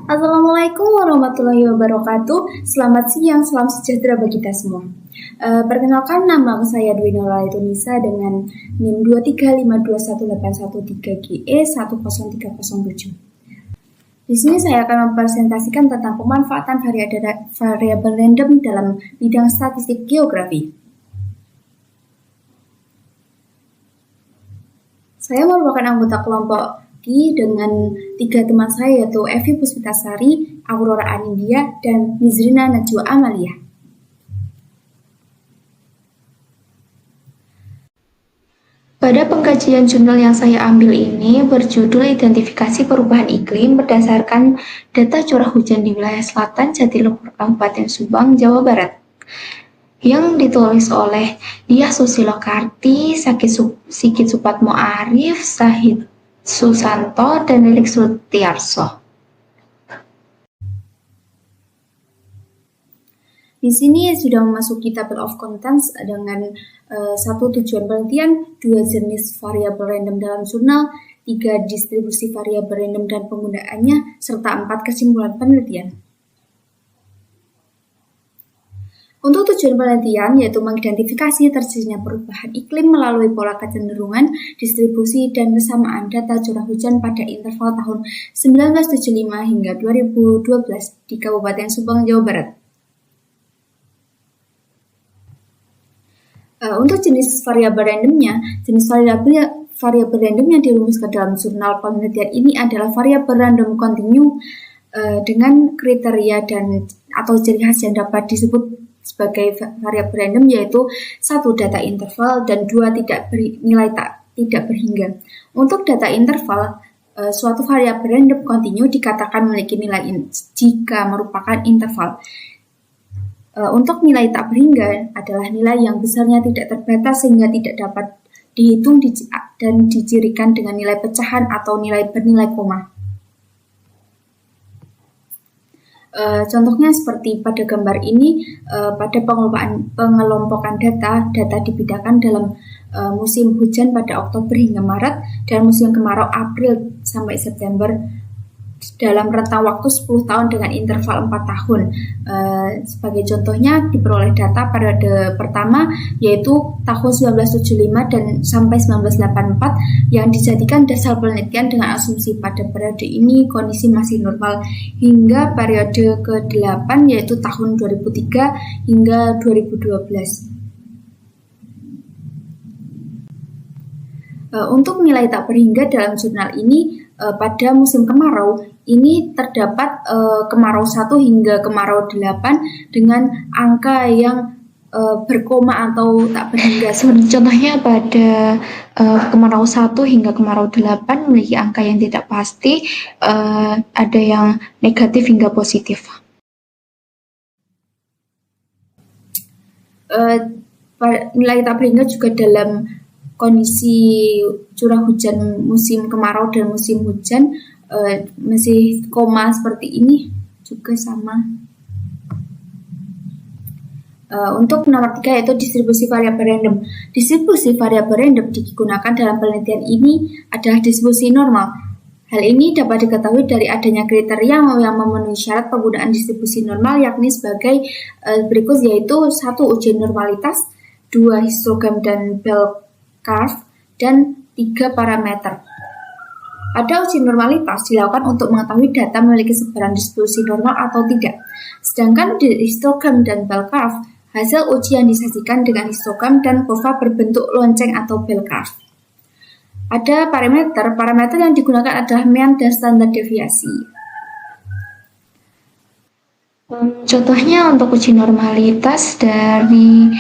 Assalamualaikum warahmatullahi wabarakatuh. Selamat siang, salam sejahtera bagi kita semua. Perkenalkan, nama saya Dwi Nurul Tunisa dengan NIM 235218113GE 10307. Di sini saya akan mempresentasikan tentang pemanfaatan variabel random dalam bidang statistik geografi. Saya merupakan anggota kelompok dengan 3 teman saya, yaitu Evi Puspitasari, Aurora Anindya, dan Nizrina Najwa Amalia. Pada pengkajian jurnal yang saya ambil ini berjudul Identifikasi Perubahan Iklim berdasarkan data curah hujan di wilayah selatan Jatiluhur Kabupaten Subang, Jawa Barat, yang ditulis oleh Diah Susilokarti, Sigit Supatmo Arif, Sahid Susanto, dan Lilik Sutiarso. Di sini sudah memasuki table of contents dengan 1 tujuan penelitian, 2 jenis variabel random dalam jurnal, 3 distribusi variabel random dan penggunaannya, serta 4 kesimpulan penelitian. Untuk tujuan penelitian yaitu mengidentifikasi terjadinya perubahan iklim melalui pola kecenderungan, distribusi, dan kesamaan data curah hujan pada interval tahun 1975 hingga 2012 di Kabupaten Subang, Jawa Barat. Untuk jenis variabel randomnya, jenis variabel random yang dirumuskan dalam jurnal penelitian ini adalah variabel random kontinu dengan kriteria dan atau ciri khas yang dapat disebut sebagai variabel random, yaitu 1 data interval dan 2 nilai tidak berhingga. Untuk data interval, suatu variabel random kontinu dikatakan memiliki nilai jika merupakan interval. Untuk nilai tak berhingga adalah nilai yang besarnya tidak terbatas sehingga tidak dapat dihitung dan dicirikan dengan nilai pecahan atau nilai bernilai koma. Contohnya seperti pada gambar ini, pada pengelompokan data dibedakan dalam musim hujan pada Oktober hingga Maret dan musim kemarau April sampai September dalam rentang waktu 10 tahun dengan interval 4 tahun. Sebagai contohnya diperoleh data periode pertama yaitu tahun 1975 dan sampai 1984 yang dijadikan dasar penelitian dengan asumsi pada periode ini kondisi masih normal, hingga periode ke-8 yaitu tahun 2003 hingga 2012. Untuk nilai tak berhingga dalam jurnal ini, pada musim kemarau ini terdapat kemarau 1 hingga kemarau 8 dengan angka yang berkoma atau tak berhingga. Contohnya pada kemarau 1 hingga kemarau 8 memiliki angka yang tidak pasti, ada yang negatif hingga positif. Nilai tak berhingga juga dalam kondisi curah hujan musim kemarau dan musim hujan masih koma seperti ini juga sama. Untuk nomor 3 yaitu distribusi variabel random. Distribusi variabel random digunakan dalam penelitian ini adalah distribusi normal. Hal ini dapat diketahui dari adanya kriteria yang memenuhi syarat penggunaan distribusi normal, yakni sebagai berikut, yaitu 1 uji normalitas, 2 histogram dan bell curve, dan 3 parameter. Pada uji normalitas dilakukan untuk mengetahui data memiliki sebaran distribusi normal atau tidak. Sedangkan di histogram dan bell curve, hasil uji yang disajikan dengan histogram dan kurva berbentuk lonceng atau bell curve. Ada parameter yang digunakan adalah mean dan standar deviasi. Contohnya untuk uji normalitas ada 2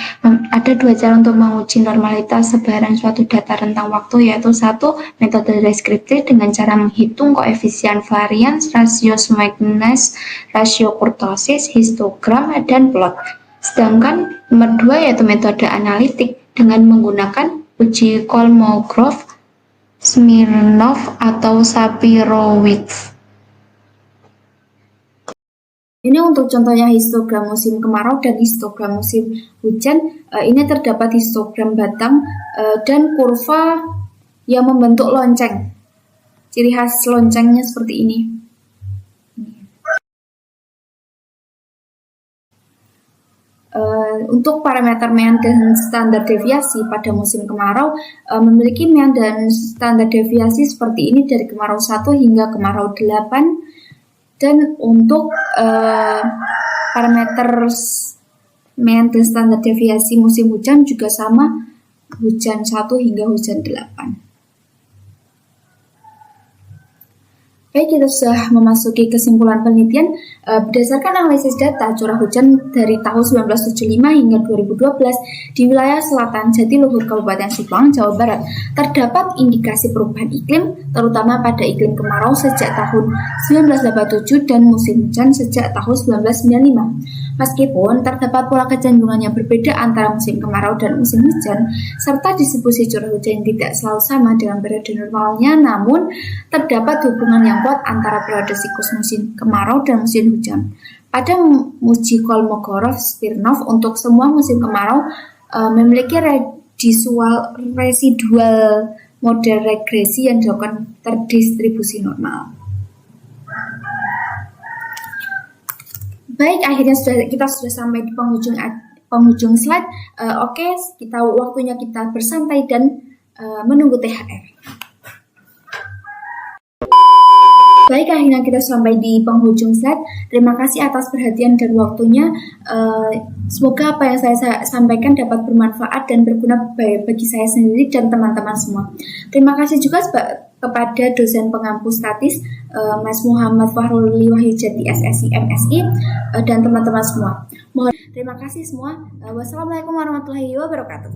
cara untuk menguji normalitas sebaran suatu data rentang waktu, yaitu 1 metode deskriptif dengan cara menghitung koefisien varians, rasio smoothness, rasio kurtosis, histogram, dan plot. Sedangkan nomor 2 yaitu metode analitik dengan menggunakan uji Kolmogorov, Smirnov, atau Sapirowicz. Ini untuk contohnya histogram musim kemarau dan histogram musim hujan. Ini terdapat histogram batang dan kurva yang membentuk lonceng. Ciri khas loncengnya seperti ini. Untuk parameter mean dan standar deviasi pada musim kemarau memiliki mean dan standar deviasi seperti ini dari kemarau 1 hingga kemarau 8. Dan untuk parameter mean dan standar deviasi musim hujan juga sama, hujan 1 hingga hujan 8. Baik, kita sudah memasuki kesimpulan penelitian. Berdasarkan analisis data curah hujan dari tahun 1975 hingga 2012 di wilayah selatan Jatiluhur Kabupaten Subang, Jawa Barat, terdapat indikasi perubahan iklim, terutama pada iklim kemarau sejak tahun 1987 dan musim hujan sejak tahun 1995. Meskipun terdapat pola kecenderungan yang berbeda antara musim kemarau dan musim hujan, serta distribusi curah hujan yang tidak selalu sama dengan periode normalnya, namun terdapat hubungan yang kuat antara periode siklus musim kemarau dan musim hujan. Pada uji Kolmogorov-Smirnov untuk semua musim kemarau memiliki residual model regresi yang dilakukan terdistribusi normal. Baik, akhirnya kita sudah sampai di penghujung slide. Oke, waktunya kita bersantai dan menunggu THR. Baik, akhirnya kita sampai di penghujung slide. Terima kasih atas perhatian dan waktunya. Semoga apa yang saya sampaikan dapat bermanfaat dan berguna bagi saya sendiri dan teman-teman semua. Terima kasih juga kepada dosen pengampu statis Mas Muhammad Fahruli Wahyujati SSI MSI dan teman-teman semua. Terima kasih semua. Wassalamualaikum warahmatullahi wabarakatuh.